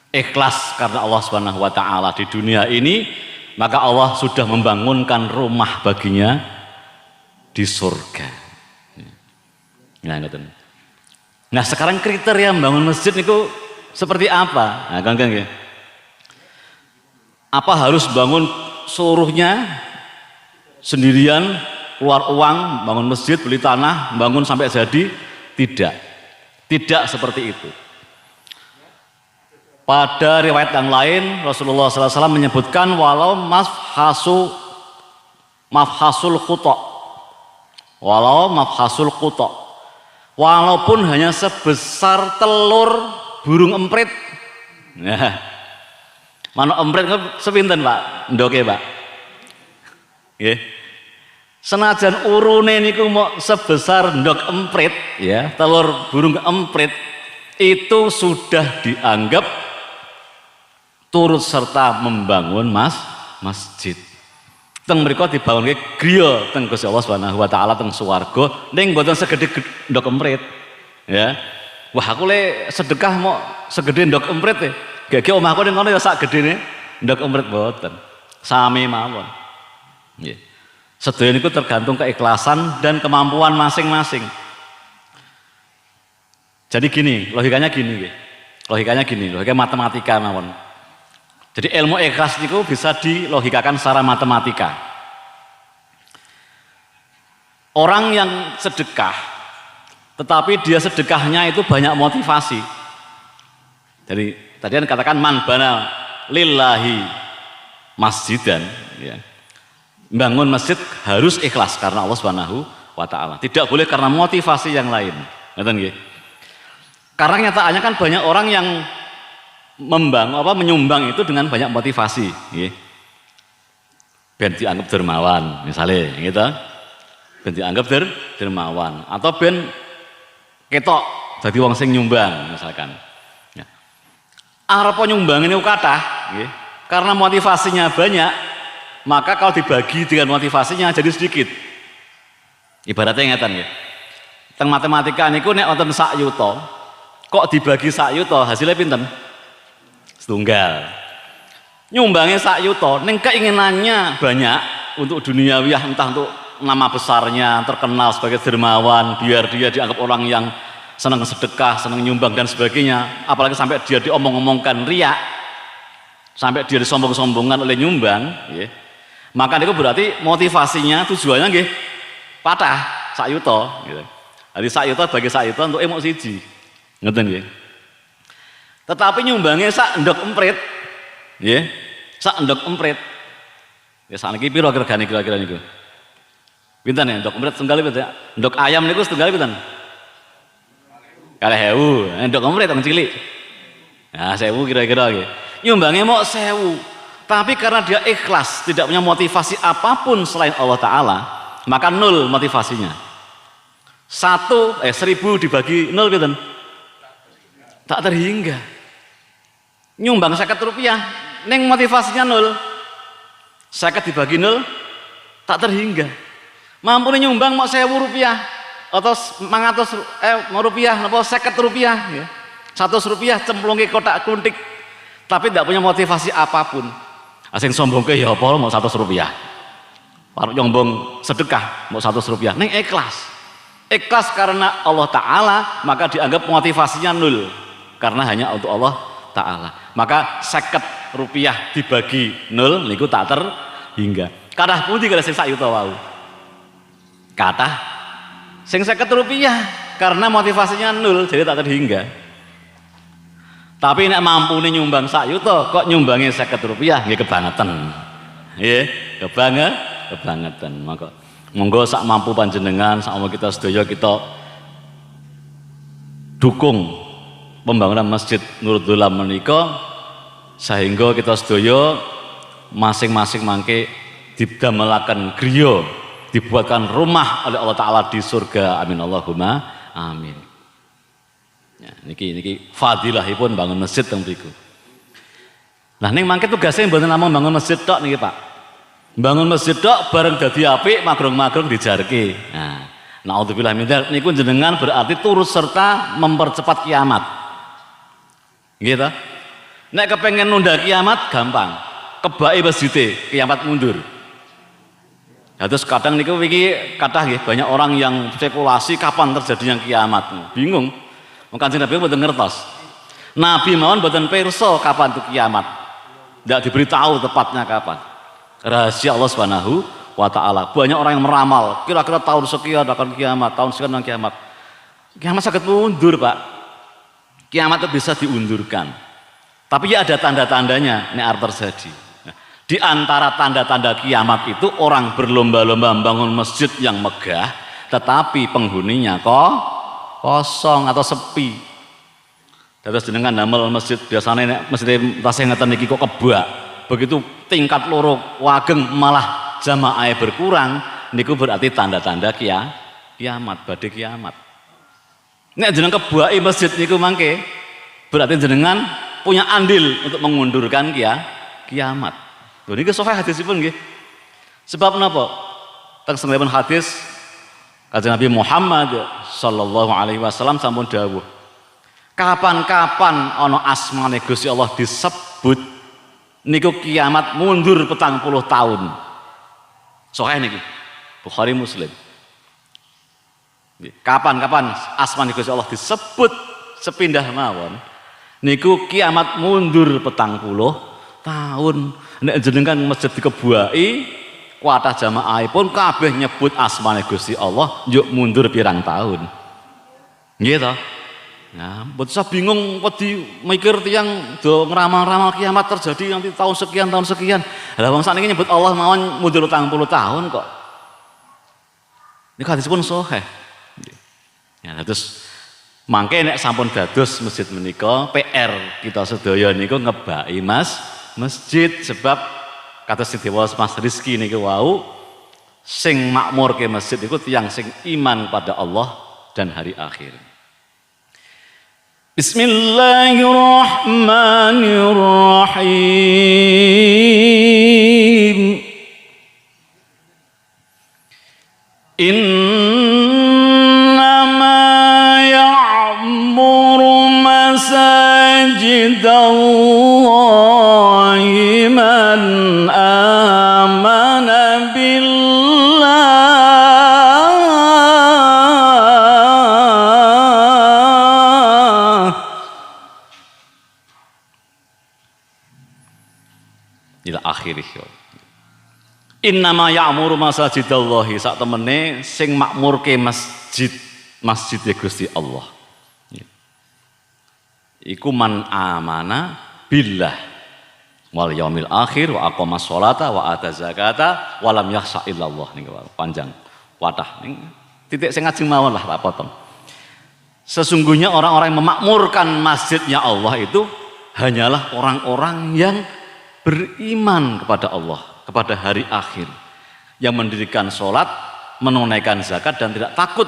ikhlas karena Allah Subhanahu wa taala di dunia ini, maka Allah sudah membangunkan rumah baginya di surga. Nah, sekarang kriteria membangun masjid itu seperti apa? Nah, ya. Apa harus bangun seluruhnya sendirian, keluar uang, bangun masjid, beli tanah, bangun sampai jadi? Tidak. Tidak seperti itu. Pada riwayat yang lain, Rasulullah SAW menyebutkan walau mafhasul khuta, walaupun hanya sebesar telur burung emprit. Nah, mana emprit sepinten Pak? Ndoke Pak. Nggih. Senajan urune niku mau sebesar ndok emprit, ya, telur burung emprit, itu sudah dianggap turut serta membangun masjid. Teng mriku dibangunke griya teng Gusti Allah Subhanahu wa taala teng swarga ning mboten segede ndok emprit. Ya. Wah, aku le sedekah mau segede ndok emprit e. Gege omahku ning ngono ya sak gedene ndok emprit mboten. Sami mawon. Nggih. Sedaya niku tergantung keikhlasan dan kemampuan masing-masing. Jadi gini, logikanya gini nggih. Logika matematika mawon. Jadi ilmu ikhlas itu bisa dilogikakan secara matematika. Orang yang sedekah, tetapi dia sedekahnya itu banyak motivasi. Jadi tadi kan katakan man bana lillahi masjidan, ya. Bangun masjid harus ikhlas karena Allah Subhanahu wa taala. Tidak boleh karena motivasi yang lain. Ngoten nggih. Karena nyataannya kan banyak orang yang menyumbang itu dengan banyak motivasi, nggih. Ben dianggap dermawan, misalnya, gitu. Ben dianggap dermawan, atau ben ketok dadi wong sing nyumbang, misalkan. Ya. Arep nyumbang ini kathah, nggih. Karena motivasinya banyak, maka kalau dibagi dengan motivasinya jadi sedikit. Ibaratnya ngeten nggih. Teng matematika niku nek wonten sak yuta, kok dibagi sak yuta hasilnya pinten? Setunggal. Nyumbangnya sak yuta, ning keinginannya banyak untuk duniawiyah, entah untuk nama besarnya, terkenal sebagai dermawan, biar dia dianggap orang yang senang sedekah, senang nyumbang dan sebagainya. Apalagi sampai dia diomong-omongkan riya, sampai dia disombong-sombongan oleh nyumbang, ya. Maka itu berarti motivasinya, tujuannya nggih patah sak yuta, gitu. Jadi sak yuta bagi sak yuta untuk emosi siji. Ngoten nggih. Tetapi nyumbangnya sak ndok emprit, ya, sak ndok emprit. Ya sakniki piro regane kira-kira niku? Pinten ya ndok emprit setunggal pinten? Ndok ayam niku setunggal pinten? 2.000. Ndok emprit yang cilik. Nah, 1.000 kira-kira nggih. Nyumbangnya mau 1.000. Tapi karena dia ikhlas, tidak punya motivasi apapun selain Allah taala, maka nol motivasinya. 1.000 dibagi 0 pinten? Tak terhingga. Nyumbang 50 rupiah, neng motivasinya 0. 50 dibagi 0, tak terhingga. Mampu nyumbang mau 1.000 rupiah atau 500 rupiah, atau 50 rupiah, ya. 100 rupiah cemplungi kotak kuntik, tapi tidak punya motivasi apapun. Asing sombong ke ya apa mau 100 rupiah. Baru nyombong sedekah mau 100 rupiah. Neng ikhlas. Ikhlas karena Allah Ta'ala, maka dianggap motivasinya 0. Karena hanya untuk Allah Ta'ala. Maka 50 rupiah dibagi 0 niku tak terhingga. Kathah pundi kalau sing sak yuta wau? Kathah sing 50 rupiah karena motivasinya 0 jadi tak terhingga. Tapi nek mampu nih nyumbang sak yuta kok nyumbangnya 50 rupiah nggih kebangetan. Nggih, kebangetan. Maka monggo sak mampu panjenengan, sak mampu kita sedaya kita dukung pembangunan Masjid Nurul Dhulam menika sehingga kita sedaya masing-masing mangke didamelaken griya, dibuatkan rumah oleh Allah Ta'ala di surga. Amin Allahumma amin. Ya, niki fadilahipun bangun masjid teng mriku. Nah ning mangke tugasnya mboten namung bangun masjid tok niki Pak. Bangun masjid tok bareng dadi apik magrung-magrung dijarke. Nah, naudzubillah min dzalik niku jenengan berarti turut serta mempercepat kiamat. Gitu. Nek kepengen nunda kiamat gampang. Kebake masjid kiamat mundur. Nah, terus kadang niku iki kathah nggih banyak orang yang spekulasi kapan terjadinya kiamat. Bingung. Wong Kanjeng Nabi mboten ngertos. Nabi mawon mboten pirsa kapan itu kiamat. Tidak diberitahu tepatnya kapan. Rahasia Allah Subhanahu wa taala. Banyak orang yang meramal, kira-kira tahun sekian akan kiamat, tahun sekian akan kiamat. Kiamat sangat mundur, Pak. Kiamat itu bisa diundurkan. Tapi ya ada tanda-tandanya ini arep terjadi. Nah, di antara tanda-tanda kiamat itu orang berlomba-lomba membangun masjid yang megah, tetapi penghuninya kosong atau sepi. Terus jenengan damel masjid biasanya nek masjid tasih ngeten iki kok kebak. Begitu tingkat loro wageng malah jamaah berkurang, niku berarti tanda-tanda kiamat, badhe kiamat. Nek jenengan kebaki masjid niku mangke berarti jenengan punya andil untuk mengundurkan kiamat. Lho niki sahih hadisipun nggih. Sebab napa? Teng setengahipun hadis Kanjeng Nabi Muhammad sallallahu alaihi wasallam sampun dawuh. Kapan-kapan ana asmane Gusti Allah disebut niku kiamat mundur 40 tahun. Sahih niki. Bukhari Muslim. Kapan-kapan asmane Gusti Allah disebut sepindah mawon niku kiamat mundur 40 tahun. Nek jenengan masjid dikebuaki kuatah jamaahipun kabeh nyebut asmane Gusti Allah njuk mundur pirang tahun. Nggih to? Nah, mboten usah bingung wedi mikir tiyang do ngeramal-ramal kiamat terjadi nanti tahun sekian. Lah wong sakniki nyebut Allah mawon mundur 30 tahun kok. Niku hadisipun sahih. Ya, terus mangke nek sampun dados masjid menika PR kita sedaya niku ngebaki masjid sebab kata sing diwaos Mas Rizki niku wau sing makmurke masjid iku tiyang sing iman pada Allah dan hari akhir. Bismillahirrahmanirrahim. Innama ya'muru masajidallahi man amana billah ila akhirih. Innama ya'muru masajidallahi sak temene sing makmurke masjid Gusti Allah. Iku man amana billah wal yaumil akhir wa aqamas sholata wa ata zakata wa lam yakhsha illallah niku panjang wadah ning titik sing ngajeng mawon lah tak potong. Sesungguhnya orang-orang yang memakmurkan masjidnya Allah itu hanyalah orang-orang yang beriman kepada Allah, kepada hari akhir, yang mendirikan sholat, menunaikan zakat dan tidak takut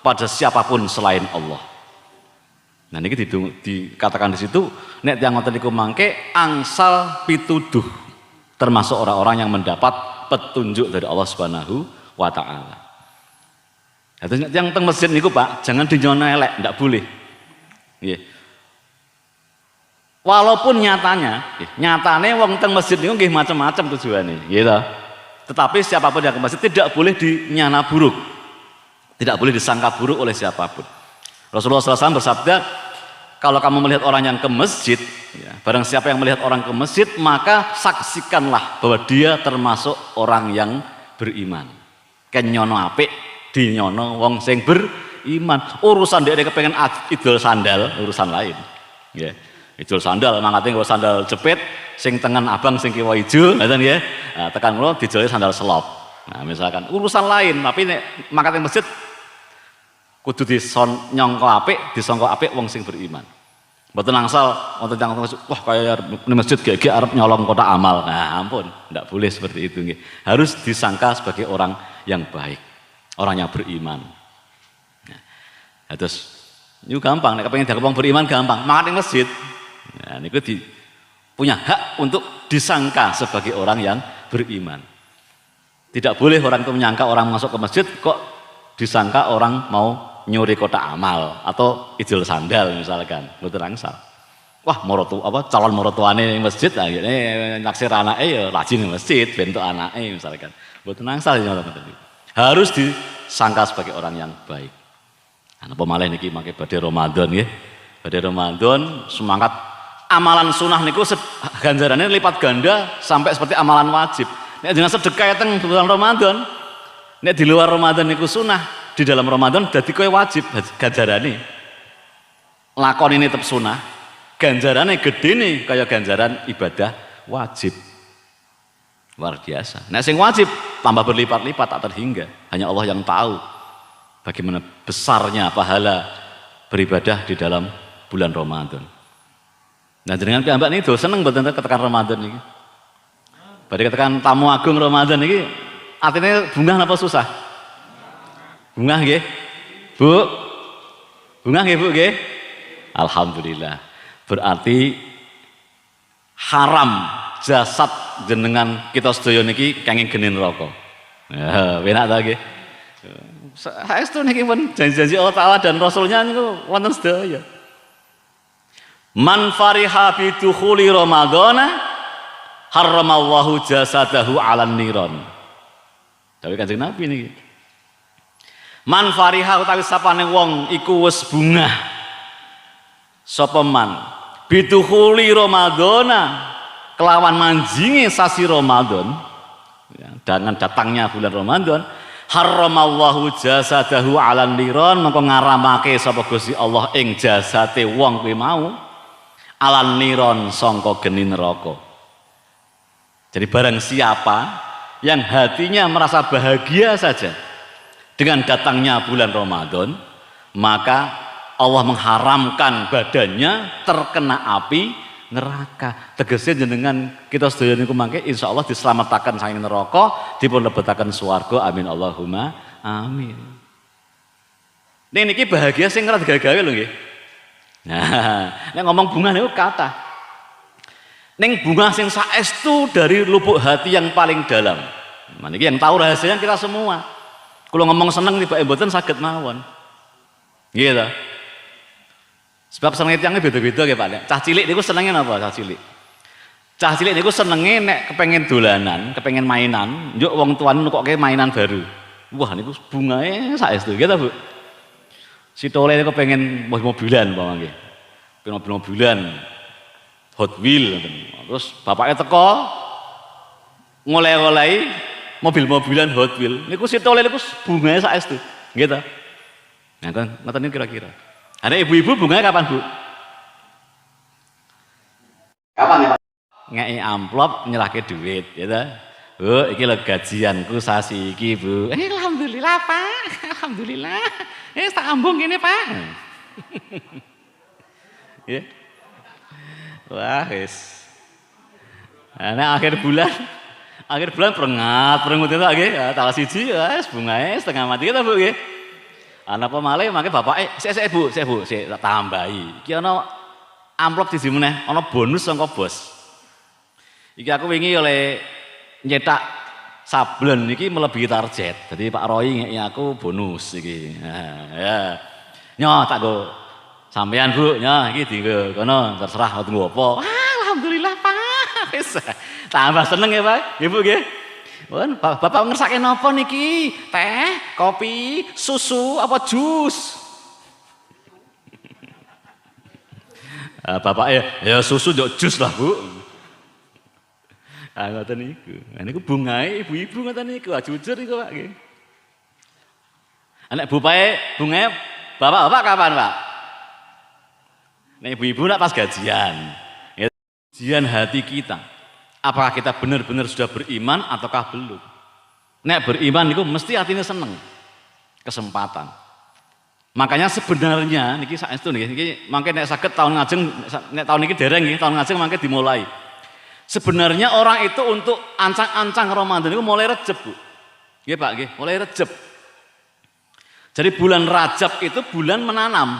pada siapapun selain Allah. Nah ini dikatakan di situ, nek tiyang ngoten niku mangke angsal pituduh, termasuk orang-orang yang mendapat petunjuk dari Allah Subhanahu wa taala. Yang teng masjid niku Pak, jangan dinyono elek, ndak boleh. Nggih. Walaupun nyatane wong teng masjid niku nggih macam-macam tujuane, gitu. Tetapi siapapun yang ke masjid tidak boleh dinyana buruk. Tidak boleh disangka buruk oleh siapapun. Rasulullah SAW bersabda, kalau kamu melihat orang yang ke masjid, ya, barang siapa yang melihat orang ke masjid, maka saksikanlah bahwa dia termasuk orang yang beriman. Kenyono apik, dinyono wong sing beriman. Urusan dia kepengen idol sandal, urusan lain. Ya. Idol sandal, mangkate nggo sandal jepit, sing tengen abang, sing kiwa ijo, ngoten nggih. Nah, tekan kula dijole sandal selop. Nah, misalkan urusan lain, tapi nek mangkate masjid kudu nyangka apik, disangka apik wong sing beriman. Mboten angsal wonten tiyang masjid, wah kaya ning masjid gek arep nyolong kotak amal. Nah, ampun, ndak boleh seperti itu nggih. Harus disangka sebagai orang yang baik, orang yang beriman. Nah, terus niku gampang, nek kepengin wong beriman gampang, mangkat ning masjid. Nah, niku punya hak untuk disangka sebagai orang yang beriman. Tidak boleh orang itu menyangka orang masuk ke masjid kok disangka orang mau nyuri kotak amal atau idol sandal misalkan, mboten angsal. Wah, calon mertuane ning masjid lah ngene naksir anake ya rajin ning masjid bentuk anake misalkan. Mboten nangsal ya teman-teman. Harus disangka sebagai orang yang baik. Napa malih niki mangke badhe Ramadan nggih. Badhe Ramadan semangat amalan sunnah niku ganjarannya lipat ganda sampai seperti amalan wajib. Nek dengan sedekah teng bulan Ramadan, nek di luar Ramadan niku sunnah, di dalam Ramadan dadi kowe wajib ganjarane. Lakon ini tetap sunnah, ganjarannya gede nih kayak ganjaran ibadah wajib. Luar biasa. Nek sing wajib tambah berlipat-lipat tak terhingga. Hanya Allah yang tahu bagaimana besarnya pahala beribadah di dalam bulan Ramadan. Nah, dengan piyambak niku seneng mboten ketekan Ramadan niki. Badhe ketekan tamu agung Ramadan niki artinya bungah napa susah? Bungah nggih. Bu. Bungah nggih, Bu nggih? Alhamdulillah. Berarti haram jasad jenengan kita sedaya niki kenging geni neraka. Ya, enak ta nggih. Saestu niki pun janji-janji Allah Taala dan Rasulnya niku wonten sedaya. Man fariha bi dukhuli ramadhana haramallahu jasadahu 'alan niron. Dawuh Kanjeng Nabi niki. Man fariha utawi sapane wong iku wis bungah sapa man bidukhuli ramadhana kelawan manjinge sasi Ramadan ya, dengan datangnya bulan Ramadan haramallahu jasadahu 'alan niron mengko ngaramake sapa Gusti Allah ing jasate wong kuwi mau 'alan niron sangka geni neraka. Jadi barang siapa yang hatinya merasa bahagia saja dengan datangnya bulan Ramadan, maka Allah mengharamkan badannya terkena api neraka. Tegesnya jenengan kita sedaya niku mangke insyaallah diselamatkan saking neraka, dipun lebetaken swarga. Amin Allahumma amin. Niki bahagia sing ora digawe lho nggih. Nah, nek ngomong bunga niku kata. Ning bunga sing saestu dari lubuk hati yang paling dalam. Nah, niki yang tahu rahasianya kita semua. Kalau ngomong seneng tibake mboten saged mawon. Nggih ta? Sebab seneng tiyang beda-beda nggih Pak. Cah cilik niku senenge napa cah cilik? Cah cilik niku senenge nek kepengin dolanan, kepengin mainan, njuk wong tuane nukokke mainan baru. Wah niku bungae saestu nggih ta, Bu? Si Tole niku pengen mobilan umpama nggih. Pengen mobil-mobilan Hot Wheel ngoten. Terus bapaknya teko ngoleh-olehi mobil-mobilan Hot Wheel. Niku si Tole niku bungae saestu. Nggih ta? Nah, kan ngoten niku kira-kira. Ada ibu-ibu bunganya kapan, Bu? Kapan ya, Pak? Ngei amplop nyerahke duit, ya ta? Bu, iki lho gajianku sasi iki, Bu. Alhamdulillah, Pak. Alhamdulillah. Tak ambung kene, Pak. Ya. Wah, wis. Nah, akhir bulan perengut itu nggih, tanggal 1 wis bungae setengah mati ta, Bu nggih. Ana apa malih mangke bapake sik Bu, sik tak tambahi. Iki ana amplop siji meneh, ana bonus saka bos. Iki aku wingi oleh nyetak sablon iki melebihi target. Jadi Pak Roy ngeki aku bonus iki. Nah, ya. Nyo tak go sampean Bu, nyo iki dienggo kono terserah tunggu apa. Alhamdulillah Pak. Wis tambah seneng ya Pak. Nggih Bu nggih. Bapak ngersake napa niki? Teh, kopi, susu, apa jus? Bapak ya susu yo jus lah, Bu. Ngoten niku. Niku bungae ibu-ibu ngoten niku, jujur niku Pak nggih. Anak bungae bapak kapan, Pak? Nek ibu-ibu nak pas gajian. Gajian hati kita. Apakah kita benar-benar sudah beriman ataukah belum? Nek beriman itu mesti hatinya seneng. Kesempatan. Makanya sebenarnya niki saestu niki mangke nek saged tahun ngajeng nek tahun niki dereng nggih, tahun ngajeng mangke dimulai. Sebenarnya orang itu untuk ancang-ancang Ramadan itu mulai Rejab, Bu. Nggih Pak nggih, mulai Rejab. Jadi bulan Rajab itu bulan menanam.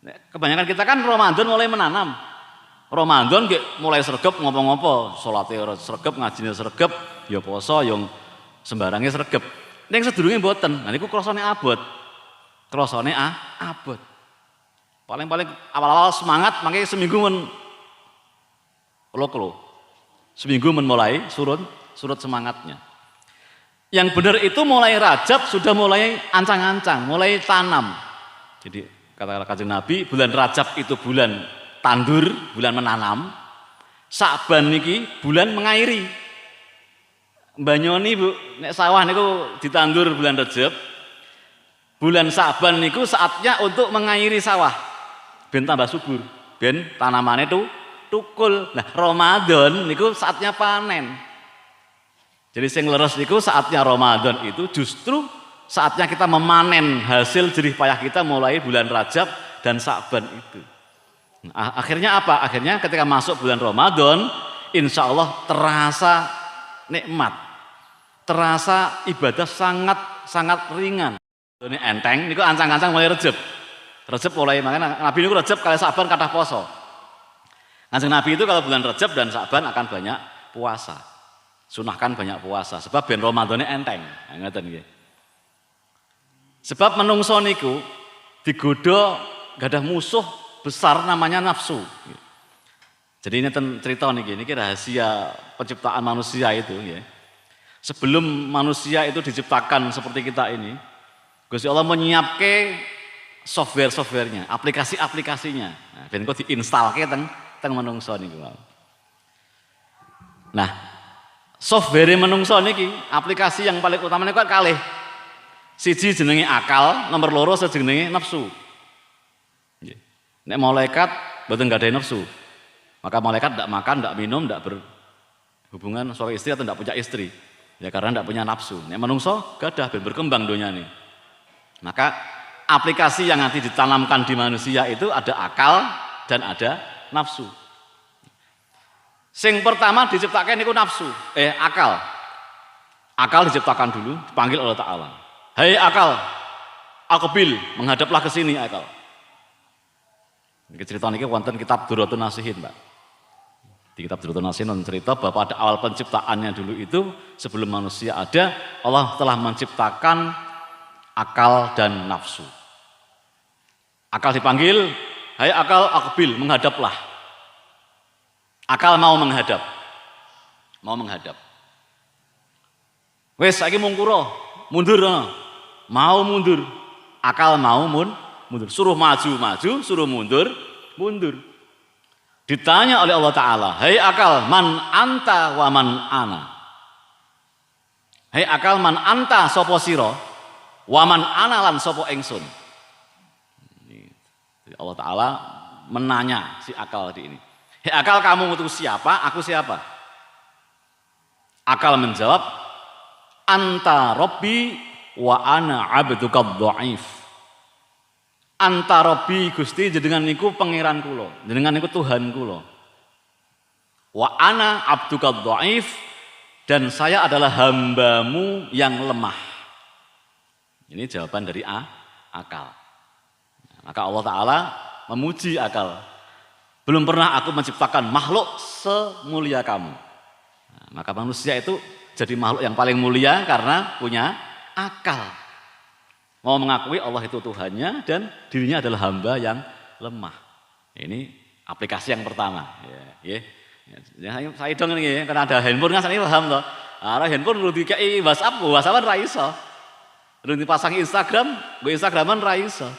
Kebanyakan kita kan Ramadan mulai menanam. Ramadan nggih mulai sregep ngopo-ngopo, salate ora sregep, ngajine sregep, ya poso yang sembarange sregep. Ning sedurunge mboten. Nah niku krasane abot. Krasane abot. Paling-paling awal-awal semangat, makanya seminggu kelo-kelo. Seminggu mulai surut semangatnya. Yang benar itu mulai Rajab sudah mulai ancang-ancang, mulai tanam. Jadi kata Kanjeng Nabi, bulan Rajab itu bulan tandur, bulan menanam. Sa'ban niki bulan mengairi. Banyoni Bu, nek sawah niku ditandur bulan Rajab. Bulan Sa'ban niku saatnya untuk mengairi sawah. Ben tambah subur, ben tanamannya itu tukul. Nah, Ramadan niku saatnya panen. Jadi sing leres niku saatnya Ramadan itu justru saatnya kita memanen hasil jerih payah kita mulai bulan Rajab dan Sa'ban itu. Nah, akhirnya apa? Akhirnya ketika masuk bulan Ramadan, insya Allah terasa nikmat, terasa ibadah sangat ringan. Ini enteng, niku ancang-ancang mulai Rajab. Rajab mulai, makanya Nabi niku Rajab kalau Sa'ban kathah poso. Kanjeng Nabi itu kalau bulan Rajab dan Sa'ban akan banyak puasa. Sunahkan banyak puasa sebab ben Ramadane enteng. Ngoten nggih. Sebab menungso niku digodha gadah musuh besar namanya nafsu. Jadi ini cerita niki rahasia penciptaan manusia itu nggih. Sebelum manusia itu diciptakan seperti kita ini, Gusti Allah menyiapke software-softwarenya, aplikasi-aplikasinya. Nah, ben kok diinstalke teng menungso niku. Nah, software menungso niki, aplikasi yang paling utama niku kan kalih. Siji jenenge akal, nomor loro jenenge nafsu. Nek malaikat mboten nggadahi nafsu. Maka malaikat tidak makan, tidak minum, tidak berhubungan suami istri atau tidak punya istri. Ya karena tidak punya nafsu. Nek menungso gadah ben berkembang duniane. Maka aplikasi yang nanti ditanamkan di manusia itu ada akal dan ada nafsu. Sing pertama diciptakan itu nafsu, akal. Akal diciptakan dulu, dipanggil Allah Ta'ala. Hai akal, aqbil, menghadaplah ke sini akal. Ini cerita ini wonten kitab Durratun Nasihin, Mbak. Di kitab Durratun Nasihin cerita bahwa pada awal penciptaannya dulu itu sebelum manusia ada, Allah telah menciptakan akal dan nafsu. Akal dipanggil, hai akal aqbil, menghadaplah. Akal mau menghadap. Mau menghadap. Wes saiki mungkura, mundur. Mau mundur. Akal mau mundur. Suruh maju, suruh mundur. Ditanya oleh Allah Ta'ala, hai akal, man anta wa man ana. Hai akal, man anta sapa sira, wa man ana lan sapa ingsun. Allah Ta'ala menanya si akal di ini. Hei akal, kamu itu siapa? Aku siapa? Akal menjawab, anta Rabbi wa ana abduka dhaif. Anta Rabbi Gusti, jenengan niku pangeran kula, jenengan niku Tuhan kula. Wa ana abduka dhaif, dan saya adalah hambamu yang lemah. Ini jawaban dari akal. Maka Allah Ta'ala memuji akal. Belum pernah aku menciptakan makhluk semulia kamu. Nah, maka manusia itu jadi makhluk yang paling mulia karena punya akal. Mau mengakui Allah itu Tuhannya dan dirinya adalah hamba yang lemah. Ini aplikasi yang pertama. Saya dong ini, karena ada handphone kan saya paham loh. Ada handphone perlu dikai WhatsApp ra iso. Perlu dipasang Instagram, Instagraman ra iso.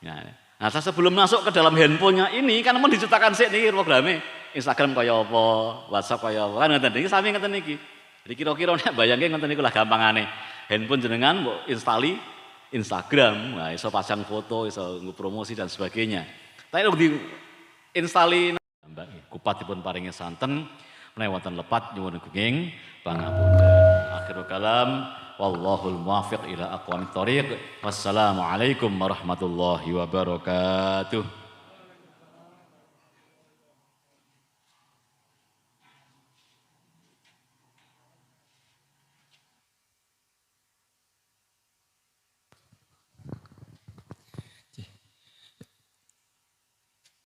Nah, sebelum masuk ke dalam handphonenya ini kan mau diciptakan sih nih programnya Instagram kaya apa, WhatsApp kaya apa, kan ngeten iki sami ngeten iki. Jadi kira-kira nek bayangke ngeten niku lah gampangane. Handphone jenengan mbok instali Instagram, nah iso pasang foto, iso promosi dan sebagainya. Tapi di instali kupatipun paringi santen menawi wonten lepat nyuwun gunging pangapunten. Akhirul kalam wallahul muwaffiq ila aqwamit thoriq. Wassalamualaikum warahmatullahi wabarakatuh.